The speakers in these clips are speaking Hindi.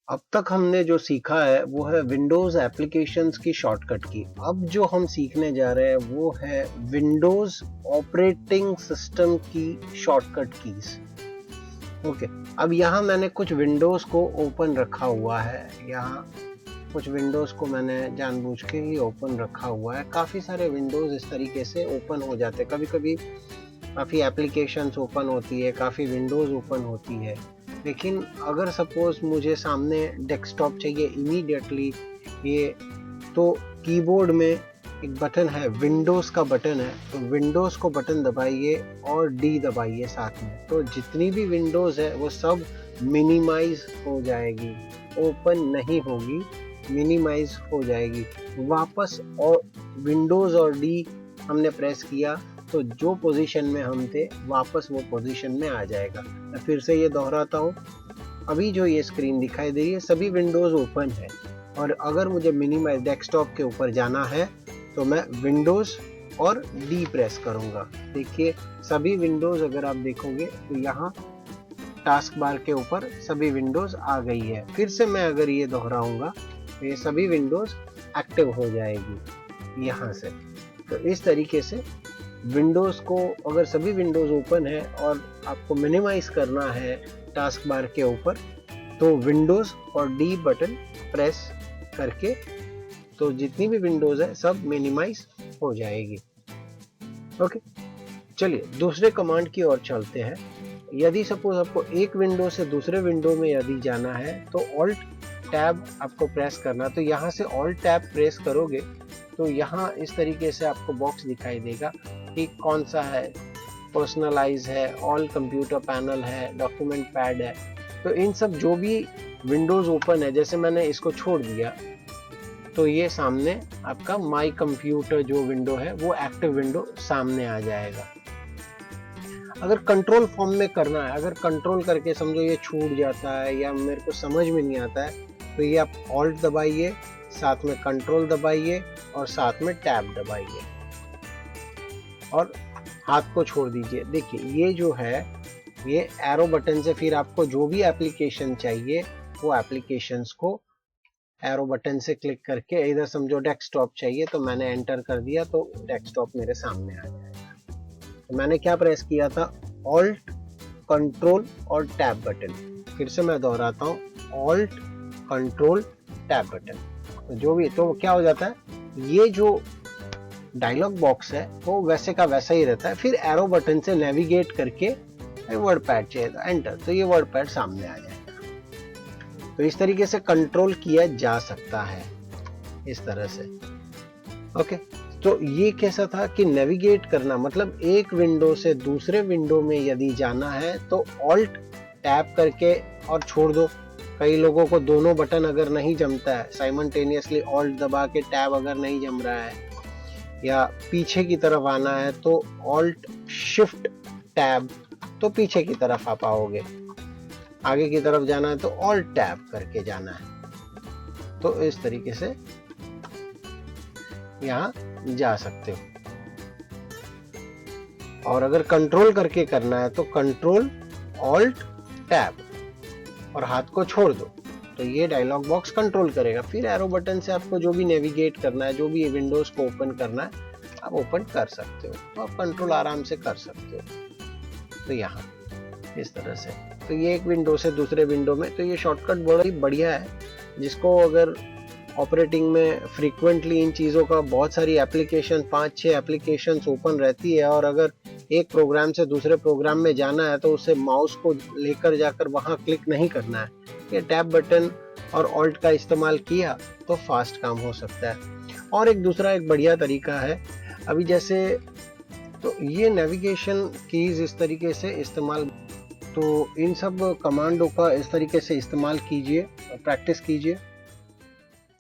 अब तक हमने जो सीखा है वो है विंडोज एप्लीकेशंस की शॉर्टकट की। अब जो हम सीखने जा रहे हैं वो है विंडोज ऑपरेटिंग सिस्टम की शॉर्टकट कीज। ओके, अब यहाँ मैंने कुछ विंडोज को ओपन रखा हुआ है। यहाँ कुछ विंडोज को मैंने जानबूझ के ही ओपन रखा हुआ है। काफ़ी सारे विंडोज इस तरीके से ओपन हो जाते हैं। कभी कभी काफ़ी एप्लीकेशंस ओपन होती है, काफ़ी विंडोज ओपन होती है। लेकिन अगर सपोज मुझे सामने डेस्कटॉप चाहिए इमीडिएटली ये, तो कीबोर्ड में एक बटन है, विंडोज का बटन है, तो विंडोज को बटन दबाइए और डी दबाइए साथ में, तो जितनी भी विंडोज है वो सब मिनिमाइज हो जाएगी, ओपन नहीं होगी, मिनिमाइज हो जाएगी। वापस और विंडोज और डी हमने प्रेस किया तो जो पोजीशन में हम थे वापस वो पोजीशन में आ जाएगा। मैं फिर से ये दोहराता हूँ, अभी जो ये स्क्रीन दिखाई दे रही है सभी विंडोज ओपन है, और अगर मुझे मिनिमाइज डेस्कटॉप के ऊपर जाना है तो मैं विंडोज और डी प्रेस करूंगा। देखिए सभी विंडोज अगर आप देखोगे तो यहाँ टास्क बार के ऊपर सभी विंडोज आ गई है। फिर से मैं अगर ये दोहराऊंगा तो ये सभी विंडोज एक्टिव हो जाएगी यहाँ से। तो इस तरीके से विंडोज को, अगर सभी विंडोज ओपन है और आपको मिनिमाइज करना है टास्क बार के ऊपर, तो विंडोज और डी बटन प्रेस करके तो जितनी भी विंडोज है सब मिनिमाइज हो जाएगी। ओके, चलिए दूसरे कमांड की ओर चलते हैं। यदि सपोज आपको एक विंडो से दूसरे विंडो में यदि जाना है तो ऑल्ट टैब आपको प्रेस करना। तो यहाँ से ऑल्ट टैब प्रेस करोगे तो यहाँ इस तरीके से आपको बॉक्स दिखाई देगा कि कौन सा है, पर्सनलाइज है, ऑल कंप्यूटर पैनल है, डॉक्यूमेंट पैड है। तो इन सब जो भी विंडोज ओपन है, जैसे मैंने इसको छोड़ दिया तो ये सामने आपका माई कंप्यूटर जो विंडो है वो एक्टिव विंडो सामने आ जाएगा। अगर कंट्रोल फॉर्म में करना है, अगर कंट्रोल करके समझो ये छूट जाता है या मेरे को समझ में नहीं आता है, तो ये आप ऑल्ट दबाइए, साथ में कंट्रोल दबाइए और साथ में टैब दबाइए और हाथ को छोड़ दीजिए। देखिए ये जो है ये एरो बटन से फिर आपको जो भी एप्लीकेशन चाहिए वो एप्लीकेशंस को एरो बटन से क्लिक करके, इधर समझो डेस्कटॉप चाहिए तो मैंने एंटर कर दिया तो डेस्कटॉप मेरे सामने आ जाएगा। तो मैंने क्या प्रेस किया था, ऑल्ट कंट्रोल और टैब बटन। फिर से मैं दोहराता हूँ, ऑल्ट कंट्रोल टैब बटन। तो जो भी, तो क्या हो जाता है, ये जो डायलॉग बॉक्स है वो वैसे का वैसा ही रहता है। फिर एरो बटन से नेविगेट करके वर्ड पैड चाहिए तो एंटर, तो ये वर्ड पैड सामने आ जाएगा। तो इस तरीके से कंट्रोल किया जा सकता है, इस तरह से। ओके, तो ये कैसा था कि नेविगेट करना, मतलब एक विंडो से दूसरे विंडो में यदि जाना है तो ऑल्ट टैप करके और छोड़ दो। कई लोगों को दोनों बटन अगर नहीं जमता है, साइमल्टेनियसली ऑल्ट दबा के टैब अगर नहीं जम रहा है, या पीछे की तरफ आना है तो ऑल्ट शिफ्ट टैब, तो पीछे की तरफ आ पाओगे। आगे की तरफ जाना है तो ऑल्ट टैब करके जाना है। तो इस तरीके से यहां जा सकते हो। और अगर कंट्रोल करके करना है तो कंट्रोल ऑल्ट टैब और हाथ को छोड़ दो तो ये डायलॉग बॉक्स कंट्रोल करेगा। फिर एरो बटन से आपको जो भी नेविगेट करना है, जो भी विंडोज को ओपन करना है, आप ओपन कर सकते हो, तो आप कंट्रोल आराम से कर सकते हो। तो यहाँ इस तरह से, तो ये एक विंडो से दूसरे विंडो में, तो ये शॉर्टकट बड़ा ही बढ़िया है, जिसको अगर ऑपरेटिंग में फ्रीक्वेंटली इन चीज़ों का बहुत सारी एप्लीकेशन, 5-6 एप्लीकेशन ओपन रहती है, और अगर एक प्रोग्राम से दूसरे प्रोग्राम में जाना है तो उसे माउस को लेकर जाकर वहाँ क्लिक नहीं करना है। ये टैब बटन और ऑल्ट का इस्तेमाल किया तो फास्ट काम हो सकता है। और एक दूसरा एक बढ़िया तरीका है, अभी जैसे तो ये नेविगेशन कीज इस तरीके से इस्तेमाल, तो इन सब कमांडों का इस तरीके से इस्तेमाल कीजिए, प्रैक्टिस कीजिए।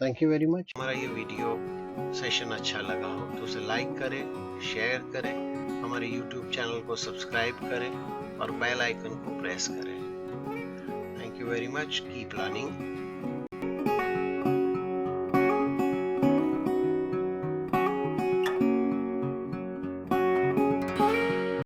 Thank you very much. हमारा ये वीडियो सेशन अच्छा लगा हो तो उसे लाइक करें, शेयर करें, हमारे YouTube चैनल को सब्सक्राइब करें और बेल आइकन को प्रेस करें। Thank you very much. Keep learning.